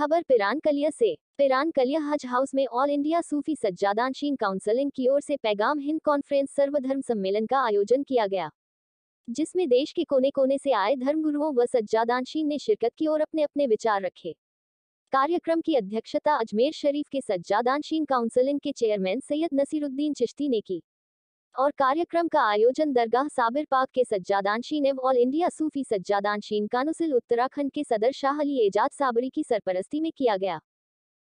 खबर पिरानकलिया से। पिरानकलिया हज हाउस में ऑल इंडिया सूफी सज्जादानशीन काउंसिलिंग की ओर से पैगाम हिंद कॉन्फ्रेंस सर्वधर्म सम्मेलन का आयोजन किया गया, जिसमें देश के कोने कोने से आए धर्मगुरुओं व सज्जादानशीन ने शिरकत की और अपने अपने विचार रखे। कार्यक्रम की अध्यक्षता अजमेर शरीफ के सज्जादानशीन काउंसिलिंग के चेयरमैन सैयद नसीरुद्दीन चिश्ती ने की और कार्यक्रम का आयोजन दरगाह साबिर पाक के सज्जादानशीन एवं ऑल इंडिया सूफी सज्जादानशीन काउंसिल उत्तराखंड के सदर शाह अली एजाज साबरी की सरपरस्ती में किया गया।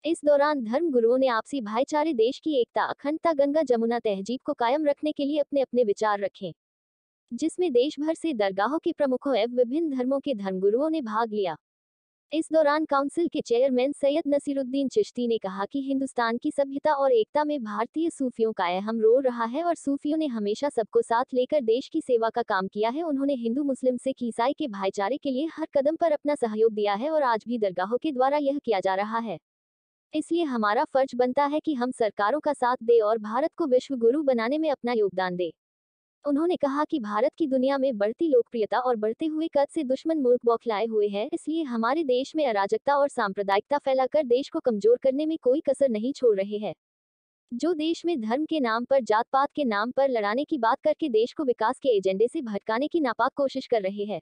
इस दौरान धर्म गुरुओं ने आपसी भाईचारे, देश की एकता, अखंडता, गंगा जमुना तहजीब को कायम रखने के लिए अपने अपने विचार रखे, जिसमें देश भर से दरगाहों के प्रमुखों एवं विभिन्न धर्मों के धर्मगुरुओं ने भाग लिया। इस दौरान काउंसिल के चेयरमैन सैयद नसीरुद्दीन चिश्ती ने कहा कि हिंदुस्तान की सभ्यता और एकता में भारतीय सूफियों का अहम रोल रहा है और सूफियों ने हमेशा सबको साथ लेकर देश की सेवा का काम किया है। उन्होंने हिंदू, मुस्लिम, सिख, ईसाई के भाईचारे के लिए हर कदम पर अपना सहयोग दिया है और आज भी दरगाहों के द्वारा यह किया जा रहा है। इसलिए हमारा फर्ज बनता है कि हम सरकारों का साथ दें और भारत को विश्व गुरु बनाने में अपना योगदान दें। उन्होंने कहा कि भारत की दुनिया में बढ़ती लोकप्रियता और बढ़ते हुए कद से दुश्मन मुल्क बौखलाए हुए हैं, इसलिए हमारे देश में अराजकता और सांप्रदायिकता फैलाकर देश को कमजोर करने में कोई कसर नहीं छोड़ रहे हैं। जो देश में धर्म के नाम पर, जात पात के नाम पर लड़ाने की बात करके देश को विकास के एजेंडे से भटकाने की नापाक कोशिश कर रहे हैं।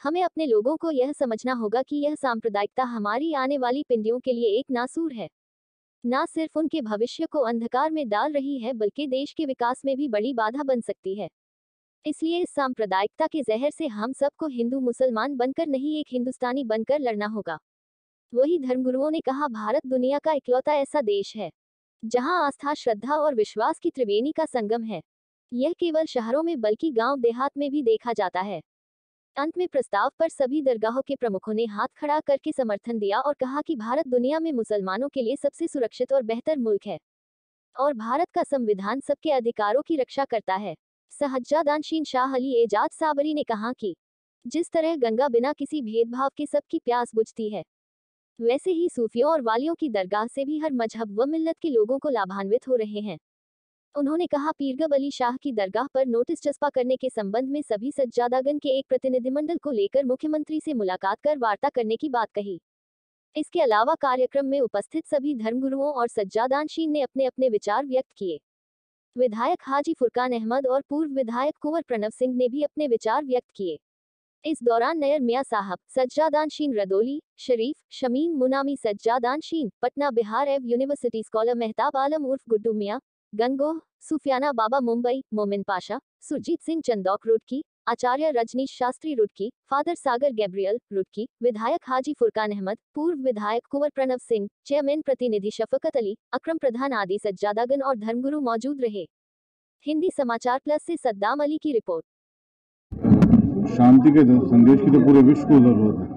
हमें अपने लोगों को यह समझना होगा कि यह सांप्रदायिकता हमारी आने वाली पीढ़ियों के लिए एक नासूर है, न सिर्फ उनके भविष्य को अंधकार में डाल रही है बल्कि देश के विकास में भी बड़ी बाधा बन सकती है। इसलिए इस सांप्रदायिकता के जहर से हम सबको हिंदू मुसलमान बनकर नहीं, एक हिंदुस्तानी बनकर लड़ना होगा। वही धर्मगुरुओं ने कहा, भारत दुनिया का इकलौता ऐसा देश है जहां आस्था, श्रद्धा और विश्वास की त्रिवेणी का संगम है। यह केवल शहरों में बल्कि गांव देहात में भी देखा जाता है। अंत में प्रस्ताव पर सभी दरगाहों के प्रमुखों ने हाथ खड़ा करके समर्थन दिया और कहा कि भारत दुनिया में मुसलमानों के लिए सबसे सुरक्षित और बेहतर मुल्क है और भारत का संविधान सबके अधिकारों की रक्षा करता है। सज्जादानशीन शाह अली एजाज साबरी ने कहा कि जिस तरह गंगा बिना किसी भेदभाव के सबकी प्यास बुझती है, वैसे ही सूफियों और वालियों की दरगाह से भी हर मजहब व मिल्लत के लोगों को लाभान्वित हो रहे हैं। उन्होंने कहा, पीरगब अली शाह की दरगाह पर नोटिस चस्पा करने के संबंध में सभी सज्जादागन के एक प्रतिनिधिमंडल को लेकर मुख्यमंत्री से मुलाकात कर वार्ता करने की बात कही। इसके अलावा कार्यक्रम में उपस्थित सभी धर्मगुरुओं और सज्जादानशीन ने अपने अपने विचार व्यक्त किए। विधायक हाजी फुरकान अहमद और पूर्व विधायक कुंवर प्रणव सिंह ने भी अपने विचार व्यक्त किए। इस दौरान नयर मियां साहब, सज्जादानशीन रदौली, शरीफ, शमीम मुनामी सज्जादानशीन, पटना बिहार एवं यूनिवर्सिटी स्कॉलर मेहताब आलम उर्फ गुड्डू मियां, गंगोह, सुफियाना बाबा मुंबई, मोमिन पाशा, सुरजीत सिंह चंदौक रुड़की, आचार्य रजनीश शास्त्री रुड़की, फादर सागर गैब्रियल रुड़की, विधायक हाजी फुरकान अहमद, पूर्व विधायक कुंवर प्रणव सिंह, चेयरमैन प्रतिनिधि शफकत अली, अकरम प्रधान आदि सज्जादागन और धर्मगुरु मौजूद रहे। हिंदी समाचार प्लस से सद्दाम अली की रिपोर्ट। शांति के संदेश की तो पूरे विश्व को जरूरत है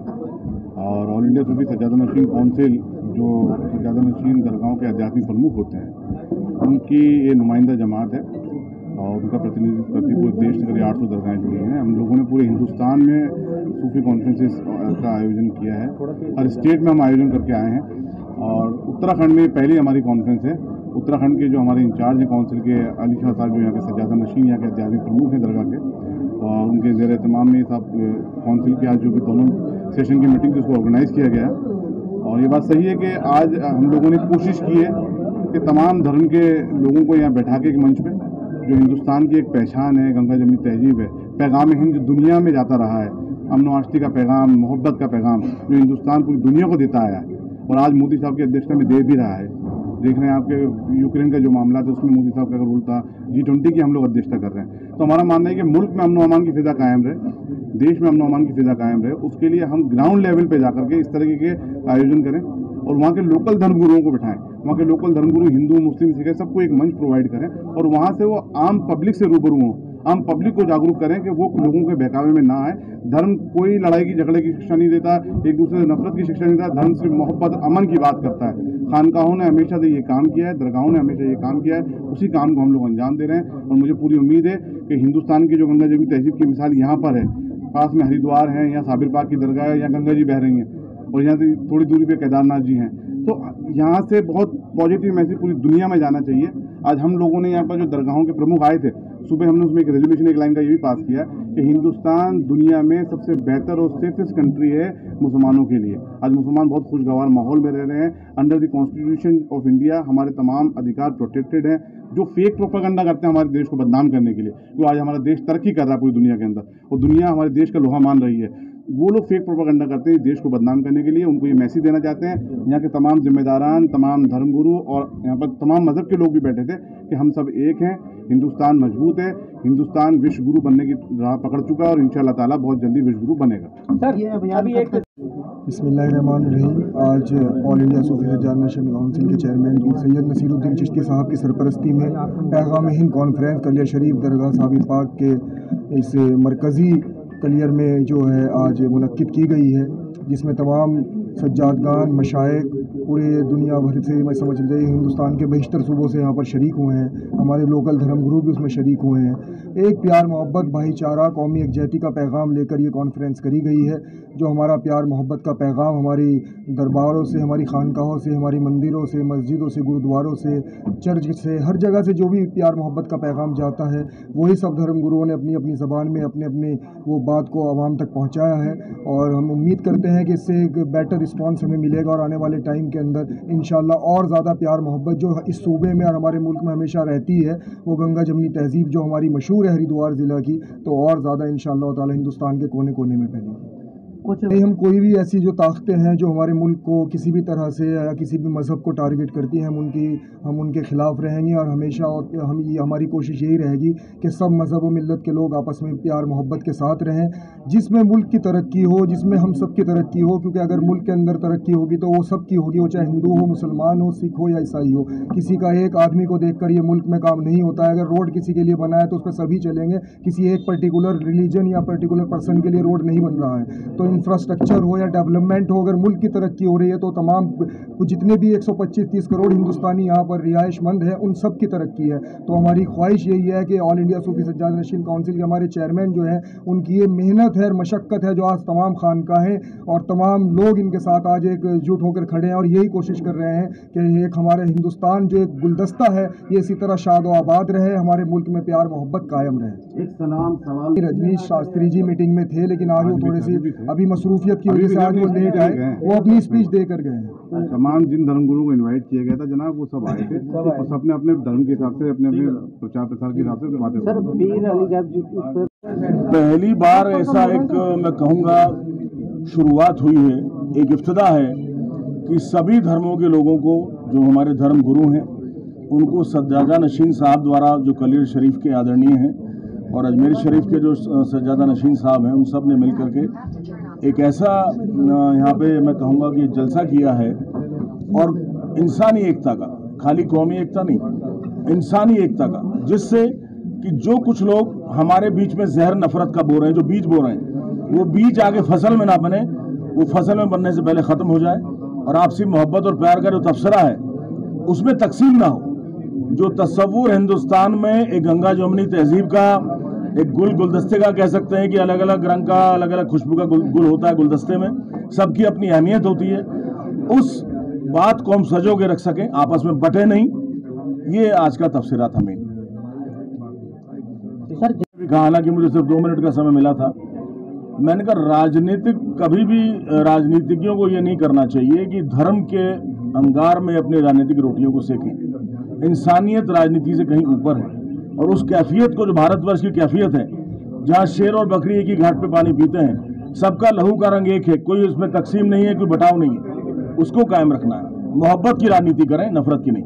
और ऑल इंडिया सूफी सज्जादानशीन काउंसिल जो सज्जादानशीन दरगाहों के आध्यात्मिक प्रमुख होते हैं, उनकी ये नुमाइंदा जमात है और उनका प्रतिनिधित्व करती पूरे देश से करीब 800 दरगाहें जुड़ी हैं। हम लोगों ने पूरे हिंदुस्तान में सूफी कॉन्फ्रेंसेस का आयोजन किया है, हर स्टेट में हम आयोजन करके आए हैं और उत्तराखंड में पहली हमारी कॉन्फ्रेंस है। उत्तराखंड के जो हमारे इंचार्ज हैं काउंसिल के, अली शाह साहब, जो यहाँ के सज्जादानशीन, यहाँ के आध्यात्मिक प्रमुख हैं दरगाह के, और उनके ज़ेर एहतमाम में साहब काउंसिल की आज जो भी दोनों सेशन की मीटिंग जिसको ऑर्गेनाइज़ किया गया। और ये बात सही है कि आज हम लोगों ने कोशिश की है कि तमाम धर्म के लोगों को यहाँ बैठा के एक मंच पे, जो हिंदुस्तान की एक पहचान है, गंगा जमुनी तहजीब है, पैगाम हिंद दुनिया में जाता रहा है, अमन आष्टी का पैगाम, मोहब्बत का पैगाम जो हिंदुस्तान पूरी दुनिया को देता आया है और आज मोदी साहब की अध्यक्षता में दे भी रहा है। देख रहे हैं आपके यूक्रेन का जो मामला था उसमें मोदी साहब का रोल था, G20 की हम लोग अध्यक्षता कर रहे हैं। तो हमारा मानना है कि मुल्क में अमन अमान की फिजा कायम रहे, देश में अमन अमान की फिजा कायम रहे, उसके लिए हम ग्राउंड लेवल पे जाकर के इस तरीके के आयोजन करें और वहाँ के लोकल धर्मगुरुओं को बिठाएं, वहाँ के लोकल धर्मगुरु हिंदू, मुस्लिम, सिख सबको एक मंच प्रोवाइड करें और वहाँ से वो आम पब्लिक से रूबरू हों, आम पब्लिक को जागरूक करें कि वो लोगों के बहकावे में ना आए। धर्म कोई लड़ाई की झगड़े की शिक्षा नहीं देता, एक दूसरे से नफरत की शिक्षा नहीं देता, धर्म सिर्फ मोहब्बत, अमन की बात करता है। खानकाहों ने हमेशा से ये काम किया है, दरगाहों ने हमेशा ये काम किया है, उसी काम को हम लोग अंजाम दे रहे हैं और मुझे पूरी उम्मीद है कि हिंदुस्तान की जो गंगा जमुनी तहजीब की मिसाल यहाँ पर है, पास में हरिद्वार है, यहाँ साबिर पाक की दरगाह है, यहाँ गंगा जी बह रही हैं और यहाँ से थोड़ी दूरी पे केदारनाथ जी हैं, तो यहाँ से बहुत पॉजिटिव मैसेज पूरी दुनिया में जाना चाहिए। आज हम लोगों ने यहाँ पर जो दरगाहों के प्रमुख आए थे, सुबह हमने उसमें एक रेजोल्यूशन, एक लाइन का ये भी पास किया कि हिंदुस्तान दुनिया में सबसे बेहतर और सेफेस्ट कंट्री है मुसलमानों के लिए। आज मुसलमान बहुत खुशगवार माहौल में रह रहे हैं। Under the constitution of India हमारे तमाम अधिकार प्रोटेक्टेड हैं। जो फेक प्रोपेगेंडा करते हैं हमारे देश को बदनाम करने के लिए, वो आज हमारा देश तरक्की कर रहा है पूरी दुनिया के अंदर, और दुनिया हमारे देश का लोहा मान रही है। वो लोग फेक प्रोपेगेंडा करते हैं देश को बदनाम करने के लिए। उनको ये मैसेज देना चाहते हैं। यहाँ के तमाम जिम्मेदारान, तमाम धर्मगुरु और यहाँ पर तमाम मजहब के लोग भी बैठे थे कि हम सब एक हैं, हिंदुस्तान मजबूत है, हिंदुस्तान विश्व गुरु बनने की राह पकड़ चुका है और इंशाअल्लाह ताला बहुत जल्दी विश्व गुरु बनेगा। सर, ये अभी बिस्मिल्लाहिर्रहमानिर्रहीम। आज ऑल इंडिया सूफी सज्जाद नेशनल काउंसिल के चेयरमैन पीर सैयद नसीरुद्दीन चिश्ती साहब की सरपरस्ती में पैगाम हिंद कॉन्फ्रेंस कलिया शरीफ दरगाह साहिब पाक के इस मरकज़ी कलियर में जो है आज मुनक्किद की गई है, जिसमें तमाम सज्जादगान, मशाइख पूरे दुनिया भर से, मैं समझ लीजिए हिंदुस्तान के बेशतर सूबों से यहाँ पर शरीक हुए हैं। हमारे लोकल धर्मगुरु भी उसमें शरीक हुए हैं। एक प्यार मोहब्बत भाईचारा कौमी यकजहती का पैगाम लेकर ये कॉन्फ्रेंस करी गई है। जो हमारा प्यार मोहब्बत का पैगाम हमारी दरबारों से, हमारी खानकाहों से, हमारी मंदिरों से, मस्जिदों से, गुरुद्वारों से, चर्च से, हर जगह से जो भी प्यार मोहब्बत का पैगाम जाता है, वही सब धर्मगुरुओं ने अपनी अपनी ज़बान में अपने अपने वो बात को आवाम तक पहुँचाया है। और हम उम्मीद करते हैं कि इससे एक बेटर रिस्पॉन्स हमें मिलेगा और आने वाले टाइम के अंदर इंशाल्लाह और ज़्यादा प्यार मोहब्बत जो इस सूबे में और हमारे मुल्क में हमेशा रहती है, वो गंगा जमनी तहज़ीब जो हमारी मशहूर है हरिद्वार ज़िला की, तो और ज़्यादा इंशाल्लाह ताला हिंदुस्तान के कोने कोने में फैलेगी। नहीं, हम कोई भी ऐसी जो ताकतें हैं जो हमारे मुल्क को किसी भी तरह से या किसी भी मज़हब को टारगेट करती हैं, हम उनके ख़िलाफ़ रहेंगे। और हमेशा हमारी कोशिश यही रहेगी कि सब मज़हब व मिल्लत के लोग आपस में प्यार मोहब्बत के साथ रहें, जिसमें मुल्क की तरक्की हो, जिसमें हम सब की तरक्की हो। क्योंकि अगर मुल्क के अंदर तरक्की होगी तो वो सब की होगी, वो चाहे हिंदू हो, मुसलमान हो, सिख हो या ईसाई हो। किसी का एक आदमी को देख कर ये मुल्क में काम नहीं होता है। अगर रोड किसी के लिए बना है तो उस पर सभी चलेंगे, किसी एक पर्टिकुलर रिलीजन या पर्टिकुलर पर्सन के लिए रोड नहीं बन रहा है। तो इंफ्रास्ट्रक्चर हो या डेवलपमेंट हो, अगर मुल्क की तरक्की हो रही है तो तमाम जितने भी 125-30 करोड़ हिंदुस्तानी यहाँ पर रिहाइशमंद हैं, उन सब की तरक्की है। तो हमारी ख्वाहिश यही है कि ऑल इंडिया सूफी सज्जाद नेशनल काउंसिल के हमारे चेयरमैन जो हैं, उनकी ये मेहनत है और मशक्क़त है जो आज तमाम खानकाहें और तमाम लोग इनके साथ आज एकजुट होकर खड़े हैं और यही कोशिश कर रहे हैं कि एक हमारे हिंदुस्तान जो एक गुलदस्ता है, ये इसी तरह शाद व आबाद रहे, हमारे मुल्क में प्यार मोहब्बत कायम रहे। एक सलाम सवाल, रजनीश शास्त्री जी मीटिंग में थे, लेकिन आज वो थोड़ी सी अभी मसरूफियत की वजह से आज वो लेट आए, वो अपनी स्पीच देकर गए हैं। तमाम जिन धर्मगुरुओं को इनवाइट किया गया था जनाब, वो सब आए थे और सबने अपने धर्म के हिसाब से, अपने अपने प्रचार प्रसार के हिसाब से बातें। सर, पीर अलीगढ़ जी पहली बार ऐसा एक मैं कहूँगा शुरुआत हुई है, एक इब्तिदा है कि सभी धर्मों के लोगों को, जो हमारे धर्म गुरु हैं, उनको सज्जादा नशीन साहब द्वारा, जो कलियर शरीफ के आदरणीय हैं और अजमेर शरीफ के जो सज्जादा नशीन साहब हैं, उन सब ने मिल करके एक ऐसा यहाँ पे मैं कहूँगा कि जलसा किया है। और इंसानी एकता का, खाली कौमी एकता नहीं, इंसानी एकता का, जिससे कि जो कुछ लोग हमारे बीच में जहर नफरत का बो रहे हैं, जो बीज बो रहे हैं, वो बीज आगे फसल में ना बने, वो फसल में बनने से पहले ख़त्म हो जाए और आपसी मोहब्बत और प्यार का जो तबसरा है उसमें तकसीम ना हो। जो तस्वुर हिंदुस्तान में एक गंगा जमुनी तहजीब का, एक गुलदस्ते का कह सकते हैं कि अलग अलग रंग का, अलग अलग खुशबू का गुल होता है गुलदस्ते में, सबकी अपनी अहमियत होती है, उस बात को हम सजो के रख सकें, आपस में बटे नहीं, ये आज का तफसीरा था। मैं कहा, हालांकि मुझे सिर्फ 2 मिनट का समय मिला था, मैंने कहा राजनीतिक, कभी भी राजनीतिज्ञों को ये नहीं करना चाहिए कि धर्म के अंगार में अपनी राजनीतिक रोटियों को सेकें। इंसानियत राजनीति से कहीं ऊपर है और उस कैफियत को, जो भारतवर्ष की कैफियत है, जहाँ शेर और बकरी एक ही घाट पे पानी पीते हैं, सबका लहू का रंग एक है, कोई उसमें तकसीम नहीं है, कोई बटाव नहीं है, उसको कायम रखना है। मोहब्बत की राजनीति करें, नफरत की नहीं।